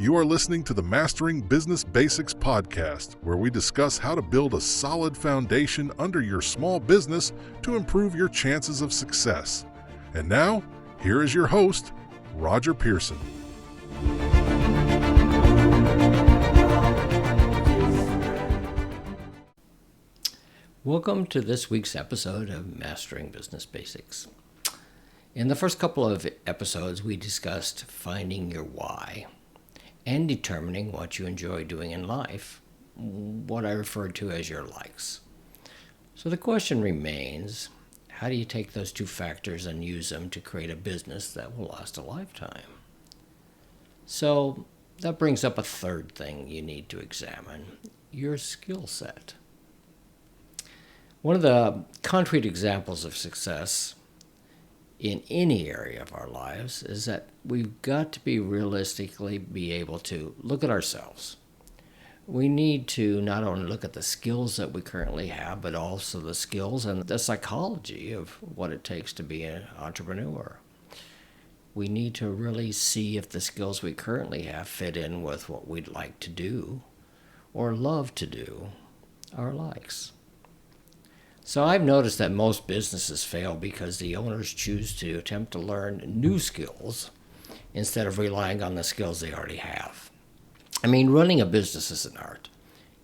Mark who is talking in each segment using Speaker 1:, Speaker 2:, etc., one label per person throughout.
Speaker 1: You are listening to the Mastering Business Basics podcast, where we discuss how to build a solid foundation under your small business to improve your chances of success. And now, here is your host, Roger Pearson.
Speaker 2: Welcome to this week's episode of Mastering Business Basics. In the first couple of episodes, we discussed finding your why and determining what you enjoy doing in life, what I referred to as your likes. So the question remains, how do you take those two factors and use them to create a business that will last a lifetime? So that brings up a third thing you need to examine, your skill set. One of the concrete examples of success in any area of our lives is that we've got to realistically be able to look at ourselves. We need to not only look at the skills that we currently have, but also the skills and the psychology of what it takes to be an entrepreneur. We need to really see if the skills we currently have fit in with what we'd like to do or love to do, our likes. So I've noticed that most businesses fail because the owners choose to attempt to learn new skills instead of relying on the skills they already have. I mean, running a business is an art.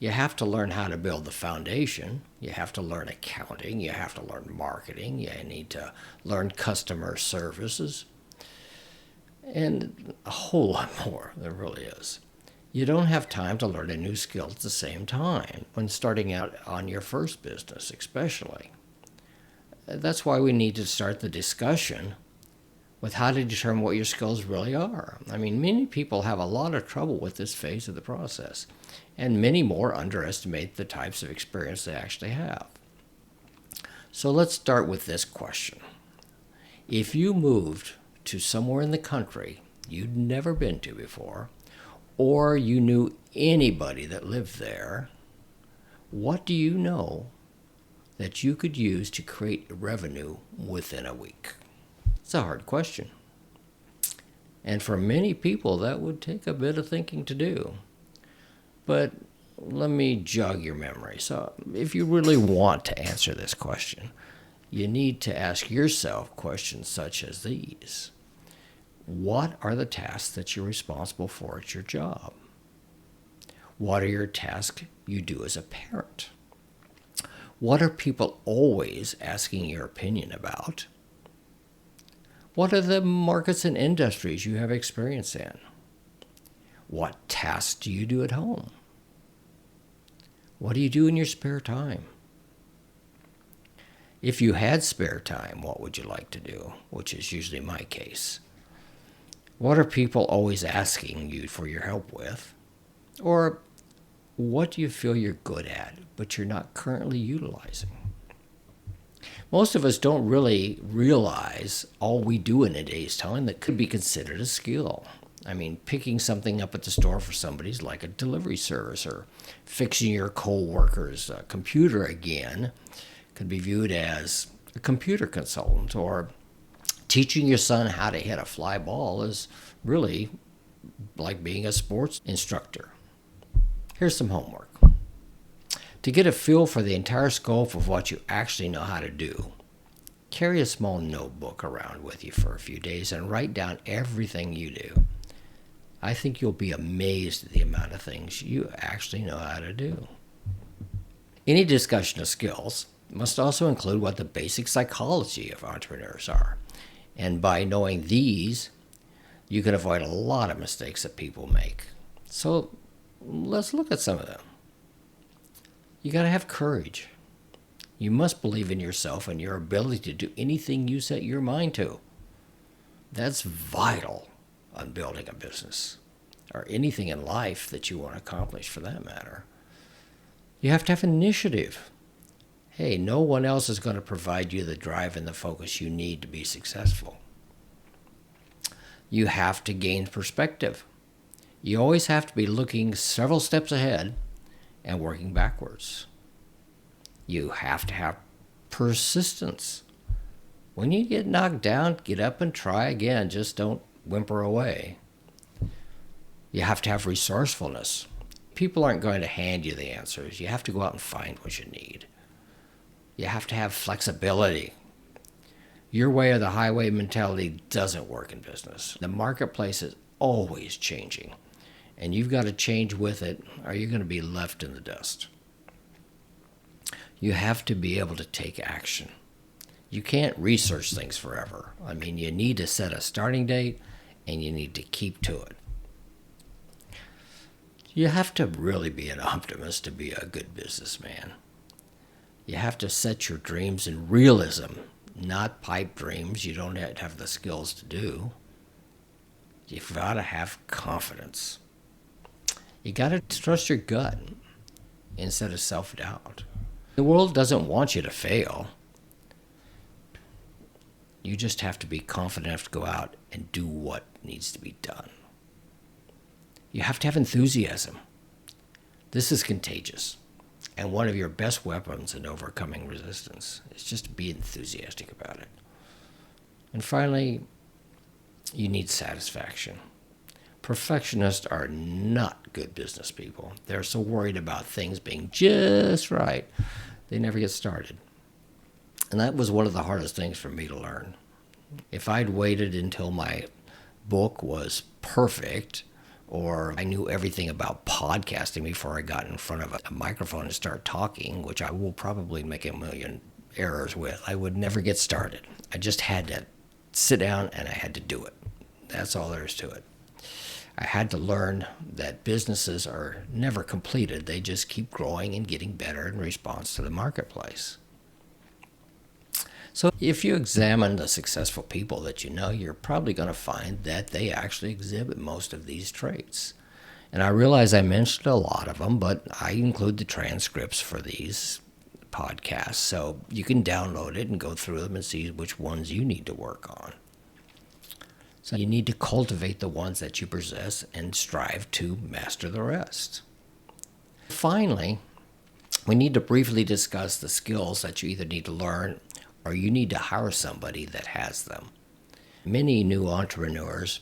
Speaker 2: You have to learn how to build the foundation. You have to learn accounting. You have to learn marketing. You need to learn customer services. And a whole lot more, there really is. You don't have time to learn a new skill at the same time when starting out on your first business, especially. That's why we need to start the discussion with how to determine what your skills really are. I mean, many people have a lot of trouble with this phase of the process, and many more underestimate the types of experience they actually have. So let's start with this question. If you moved to somewhere in the country you'd never been to before, or you knew anybody that lived there, what do you know that you could use to create revenue within a week? It's a hard question. And for many people, that would take a bit of thinking to do. But let me jog your memory. So if you really want to answer this question, you need to ask yourself questions such as these. What are the tasks that you're responsible for at your job? What are your tasks you do as a parent? What are people always asking your opinion about? What are the markets and industries you have experience in? What tasks do you do at home? What do you do in your spare time? If you had spare time, what would you like to do? Which is usually my case. What are people always asking you for your help with? Or what do you feel you're good at, but you're not currently utilizing? Most of us don't really realize all we do in a day's time that could be considered a skill. I mean, picking something up at the store for somebody is like a delivery service, or fixing your co-worker's computer again could be viewed as a computer consultant, or teaching your son how to hit a fly ball is really like being a sports instructor. Here's some homework. To get a feel for the entire scope of what you actually know how to do, carry a small notebook around with you for a few days and write down everything you do. I think you'll be amazed at the amount of things you actually know how to do. Any discussion of skills must also include what the basic psychology of entrepreneurs are. And by knowing these, you can avoid a lot of mistakes that people make. So let's look at some of them. You got to have courage. You must believe in yourself and your ability to do anything you set your mind to. That's vital on building a business, or anything in life that you want to accomplish for that matter. You have to have initiative. Hey, no one else is going to provide you the drive and the focus you need to be successful. You have to gain perspective. You always have to be looking several steps ahead and working backwards. You have to have persistence. When you get knocked down, get up and try again. Just don't whimper away. You have to have resourcefulness. People aren't going to hand you the answers. You have to go out and find what you need. You have to have flexibility. Your way or the highway mentality doesn't work in business. The marketplace is always changing, and you've got to change with it, or you're going to be left in the dust. You have to be able to take action. You can't research things forever. I mean, you need to set a starting date, and you need to keep to it. You have to really be an optimist to be a good businessman. You have to set your dreams in realism, not pipe dreams you don't have the skills to do. You've got to have confidence. You got to trust your gut instead of self-doubt. The world doesn't want you to fail. You just have to be confident enough to go out and do what needs to be done. You have to have enthusiasm. This is contagious. And one of your best weapons in overcoming resistance is just to be enthusiastic about it. And finally, you need satisfaction. Perfectionists are not good business people. They're so worried about things being just right, they never get started. And that was one of the hardest things for me to learn. If I'd waited until my book was perfect, or I knew everything about podcasting before I got in front of a microphone and start talking, which I will probably make a million errors with, I would never get started. I just had to sit down and I had to do it. That's all there is to it. I had to learn that businesses are never completed. They just keep growing and getting better in response to the marketplace. So if you examine the successful people that you know, you're probably going to find that they actually exhibit most of these traits. And I realize I mentioned a lot of them, but I include the transcripts for these podcasts. So you can download it and go through them and see which ones you need to work on. So you need to cultivate the ones that you possess and strive to master the rest. Finally, we need to briefly discuss the skills that you either need to learn or you need to hire somebody that has them. Many new entrepreneurs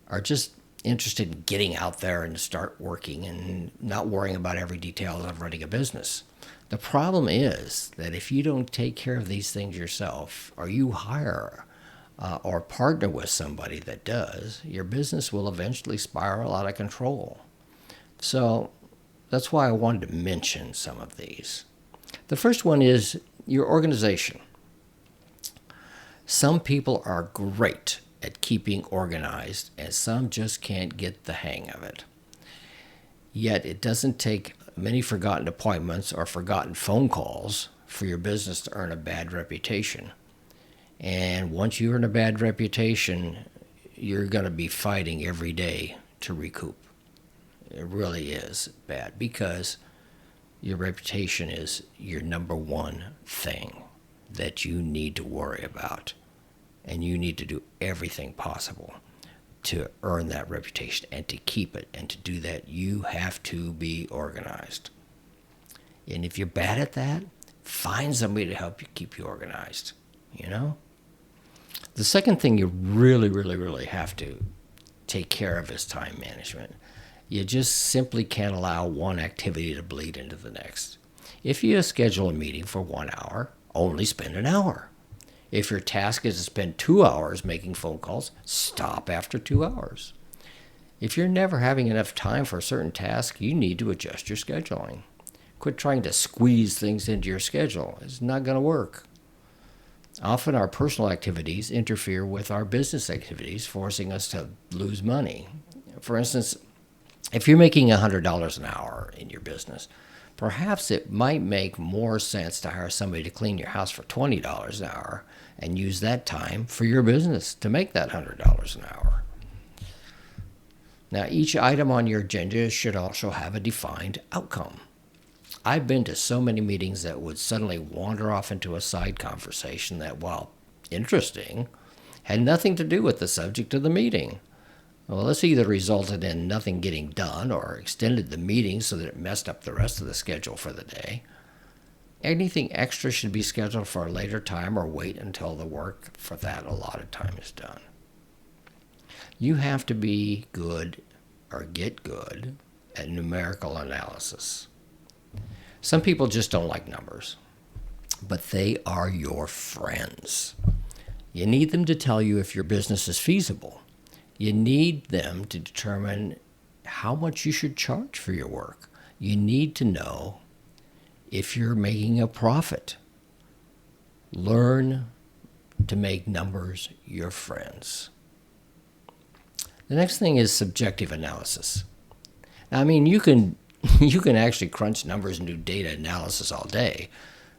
Speaker 2: are just interested in getting out there and start working and not worrying about every detail of running a business. The problem is that if you don't take care of these things yourself, or you hire or partner with somebody that does, your business will eventually spiral out of control. So that's why I wanted to mention some of these. The first one is your organization. Some people are great at keeping organized, and some just can't get the hang of it. Yet it doesn't take many forgotten appointments or forgotten phone calls for your business to earn a bad reputation. And once you earn a bad reputation, you're going to be fighting every day to recoup. It really is bad because your reputation is your number one thing that you need to worry about. And you need to do everything possible to earn that reputation and to keep it. And to do that, you have to be organized. And if you're bad at that, find somebody to help you keep you organized, you know? The second thing you really have to take care of is time management. You just simply can't allow one activity to bleed into the next. If you schedule a meeting for 1 hour, only spend an hour. If your task is to spend 2 hours making phone calls, stop after 2 hours. If you're never having enough time for a certain task, you need to adjust your scheduling. Quit trying to squeeze things into your schedule. It's not going to work. Often our personal activities interfere with our business activities, forcing us to lose money. For instance, if you're making $100 an hour in your business, perhaps it might make more sense to hire somebody to clean your house for $20 an hour and use that time for your business to make that $100 an hour. Now, each item on your agenda should also have a defined outcome. I've been to so many meetings that would suddenly wander off into a side conversation that, while interesting, had nothing to do with the subject of the meeting. Well, this either resulted in nothing getting done or extended the meeting so that it messed up the rest of the schedule for the day. Anything extra should be scheduled for a later time or wait until the work for that allotted time is done. You have to be good, or get good at numerical analysis. Some people just don't like numbers, but they are your friends. You need them to tell you if your business is feasible. You need them to determine how much you should charge for your work. You need to know if you're making a profit. Learn to make numbers your friends. The next thing is subjective analysis. Now, I mean, you can actually crunch numbers and do data analysis all day,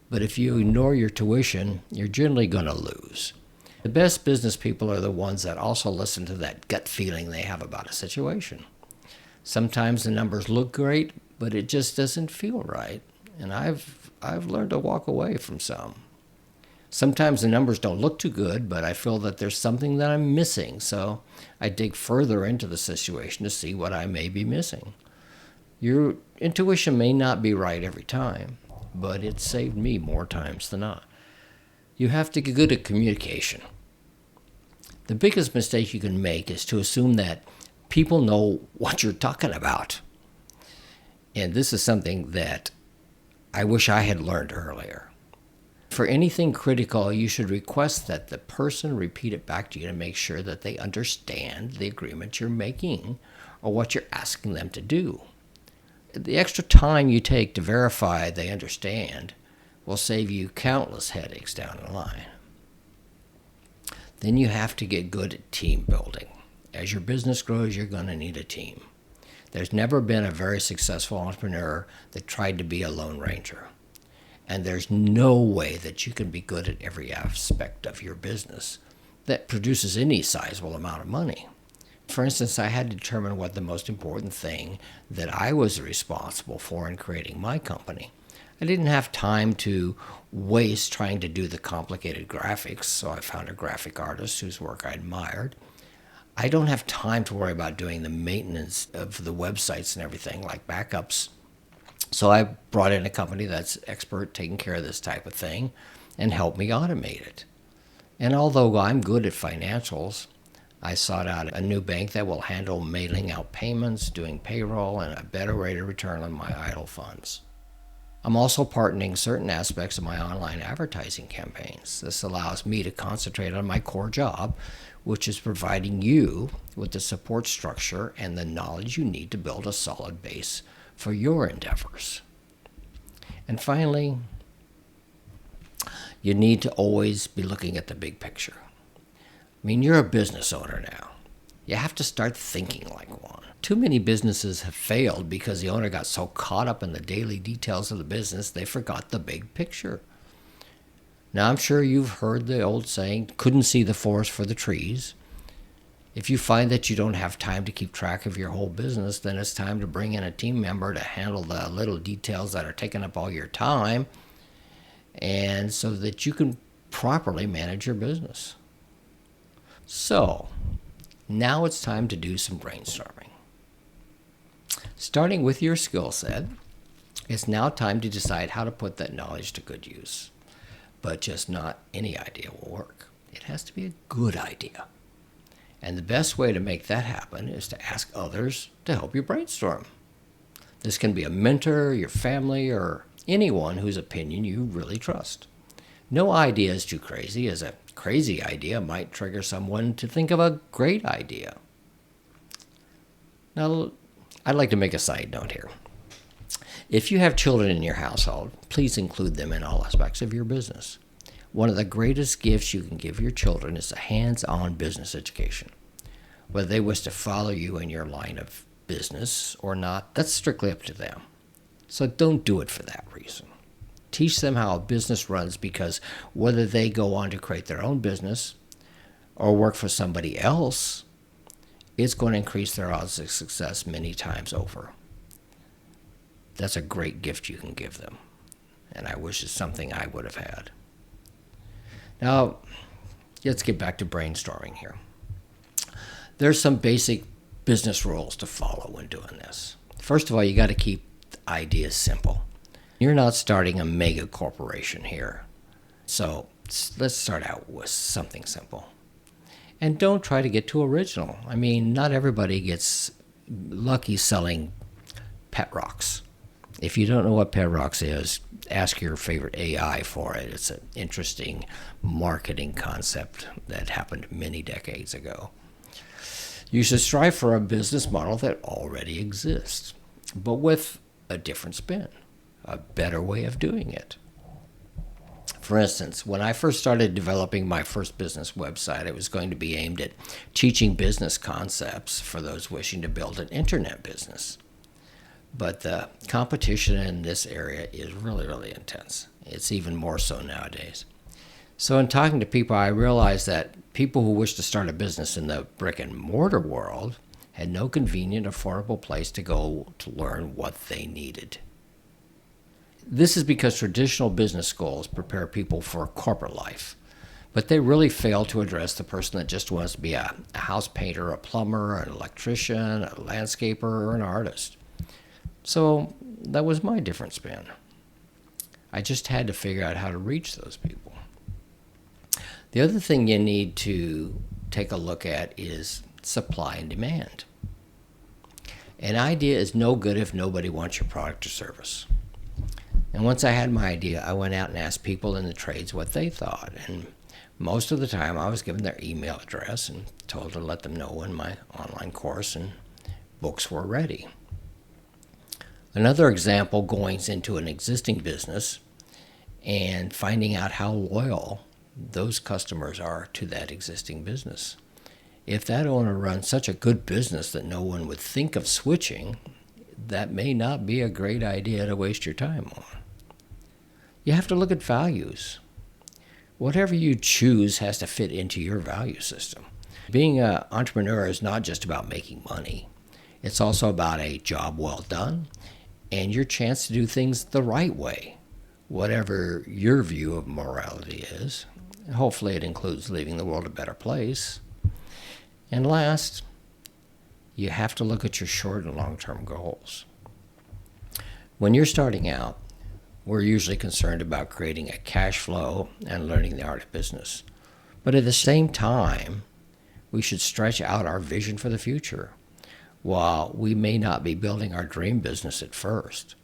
Speaker 2: but if you ignore your tuition, you're generally going to lose. The best business people are the ones that also listen to that gut feeling they have about a situation. Sometimes the numbers look great, but it just doesn't feel right, and I've learned to walk away from some. Sometimes the numbers don't look too good, but I feel that there's something that I'm missing, so I dig further into the situation to see what I may be missing. Your intuition may not be right every time, but it saved me more times than not. You have to get good at communication. The biggest mistake you can make is to assume that people know what you're talking about. And this is something that I wish I had learned earlier. For anything critical, you should request that the person repeat it back to you to make sure that they understand the agreement you're making or what you're asking them to do. The extra time you take to verify they understand will save you countless headaches down the line. Then you have to get good at team building. As your business grows, you're going to need a team. There's never been a very successful entrepreneur that tried to be a lone ranger. And there's no way that you can be good at every aspect of your business that produces any sizable amount of money. For instance, I had to determine what the most important thing that I was responsible for in creating my company. I didn't have time to waste trying to do the complicated graphics, so I found a graphic artist whose work I admired. I don't have time to worry about doing the maintenance of the websites and everything, like backups. So I brought in a company that's expert taking care of this type of thing and helped me automate it. And although I'm good at financials, I sought out a new bank that will handle mailing out payments, doing payroll, and a better rate of return on my idle funds. I'm also partnering certain aspects of my online advertising campaigns. This allows me to concentrate on my core job, which is providing you with the support structure and the knowledge you need to build a solid base for your endeavors. And finally, you need to always be looking at the big picture. I mean, you're a business owner now. You have to start thinking like one. Too many businesses have failed because the owner got so caught up in the daily details of the business, they forgot the big picture. Now, I'm sure you've heard the old saying, couldn't see the forest for the trees. If you find that you don't have time to keep track of your whole business, then it's time to bring in a team member to handle the little details that are taking up all your time, and so that you can properly manage your business. So, now it's time to do some brainstorming. Starting with your skill set, it's now time to decide how to put that knowledge to good use. But just not any idea will work. It has to be a good idea. And the best way to make that happen is to ask others to help you brainstorm. This can be a mentor, your family, or anyone whose opinion you really trust. No idea is too crazy, as a crazy idea might trigger someone to think of a great idea. Now, I'd like to make a side note here. If you have children in your household, please include them in all aspects of your business. One of the greatest gifts you can give your children is a hands-on business education. Whether they wish to follow you in your line of business or not, that's strictly up to them. So don't do it for that reason. Teach them how a business runs, because whether they go on to create their own business or work for somebody else, it's going to increase their odds of success many times over. That's a great gift you can give them, and I wish it's something I would have had. Now, let's get back to brainstorming here. There's some basic business rules to follow when doing this. First of all, you got to keep ideas simple. You're not starting a mega corporation here. So let's start out with something simple. And don't try to get too original. I mean, not everybody gets lucky selling pet rocks. If you don't know what pet rocks is, ask your favorite AI for it. It's an interesting marketing concept that happened many decades ago. You should strive for a business model that already exists, but with a different spin, a better way of doing it. For instance, when I first started developing my first business website, it was going to be aimed at teaching business concepts for those wishing to build an internet business. But the competition in this area is really, really intense. It's even more so nowadays. So in talking to people, I realized that people who wish to start a business in the brick and mortar world had no convenient, affordable place to go to learn what they needed. This is because traditional business schools prepare people for corporate life, but they really fail to address the person that just wants to be a house painter, a plumber, an electrician, a landscaper, or an artist. So that was my different spin. I just had to figure out how to reach those people. The other thing you need to take a look at is supply and demand. An idea is no good if nobody wants your product or service. And once I had my idea, I went out and asked people in the trades what they thought. And most of the time, I was given their email address and told to let them know when my online course and books were ready. Another example, going into an existing business and finding out how loyal those customers are to that existing business. If that owner runs such a good business that no one would think of switching, that may not be a great idea to waste your time on. You have to look at values. Whatever you choose has to fit into your value system. Being an entrepreneur is not just about making money. It's also about a job well done and your chance to do things the right way, whatever your view of morality is. Hopefully it includes leaving the world a better place. And last, you have to look at your short and long-term goals. When you're starting out, we're usually concerned about creating a cash flow and learning the art of business. But at the same time, we should stretch out our vision for the future. While we may not be building our dream business at first,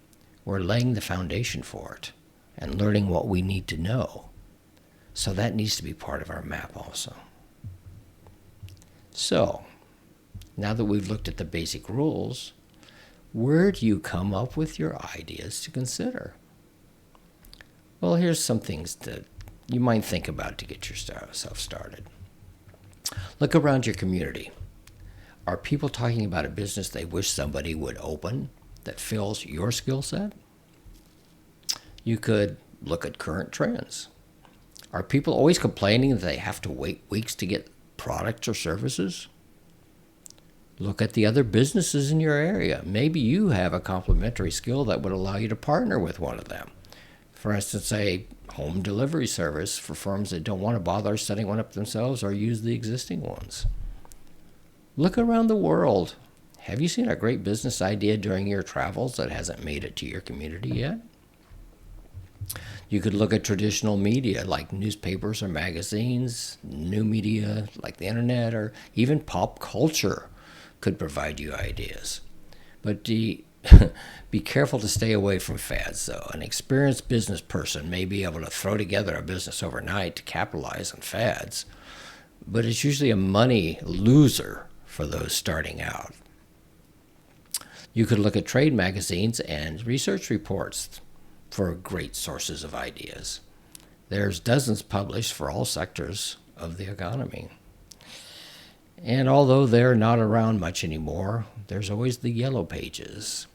Speaker 2: we're laying the foundation for it and learning what we need to know. So that needs to be part of our map also. So, now that we've looked at the basic rules, where do you come up with your ideas to consider? Well, here's some things that you might think about to get yourself started. Look around your community. Are people talking about a business they wish somebody would open that fills your skill set? You could look at current trends. Are people always complaining that they have to wait weeks to get products or services? Look at the other businesses in your area. Maybe you have a complementary skill that would allow you to partner with one of them. For instance, a home delivery service for firms that don't want to bother setting one up themselves or use the existing ones. Look around the world. Have you seen a great business idea during your travels that hasn't made it to your community yet? You could look at traditional media like newspapers or magazines, new media like the internet, or even pop culture could provide you ideas. But be careful to stay away from fads, though. An experienced business person may be able to throw together a business overnight to capitalize on fads, but it's usually a money loser for those starting out. You could look at trade magazines and research reports for great sources of ideas. There's dozens published for all sectors of the economy. And although they're not around much anymore, there's always the Yellow Pages.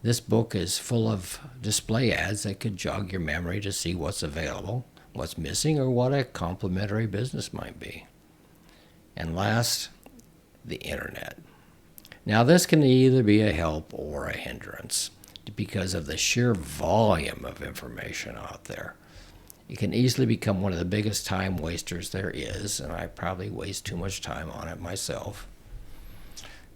Speaker 2: This book is full of display ads that could jog your memory to see what's available, what's missing, or what a complementary business might be. And last, the internet. Now, this can either be a help or a hindrance because of the sheer volume of information out there. It can easily become one of the biggest time wasters there is, and I probably waste too much time on it myself.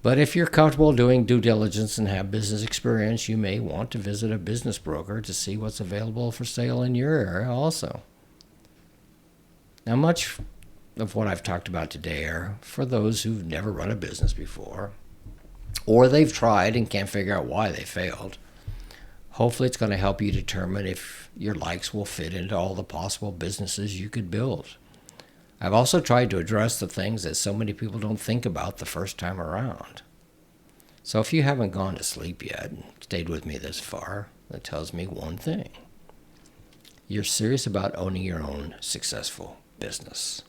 Speaker 2: But if you're comfortable doing due diligence and have business experience, you may want to visit a business broker to see what's available for sale in your area also. Now, much of what I've talked about today are for those who've never run a business before, or they've tried and can't figure out why they failed. Hopefully it's going to help you determine if your likes will fit into all the possible businesses you could build. I've also tried to address the things that so many people don't think about the first time around. So if you haven't gone to sleep yet and stayed with me this far, that tells me one thing. You're serious about owning your own successful business.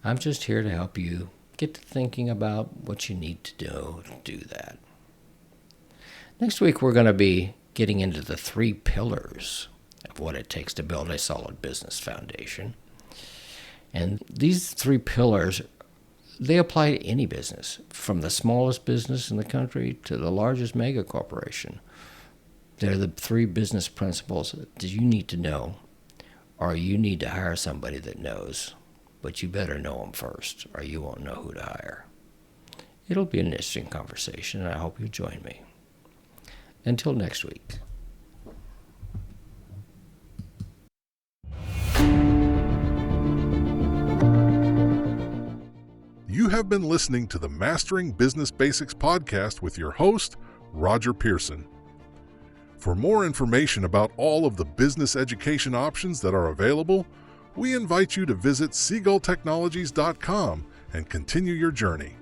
Speaker 2: I'm just here to help you get to thinking about what you need to do that. Next week, we're going to be getting into the 3 pillars of what it takes to build a solid business foundation. And these 3 pillars, they apply to any business, from the smallest business in the country to the largest mega corporation. They're the 3 business principles that you need to know, or you need to hire somebody that knows. But you better know them first, or you won't know who to hire. It'll be an interesting conversation, and I hope you join me. Until next week.
Speaker 1: You have been listening to the Mastering Business Basics podcast with your host, Roger Pearson. For more information about all of the business education options that are available, we invite you to visit SeagullTechnologies.com and continue your journey.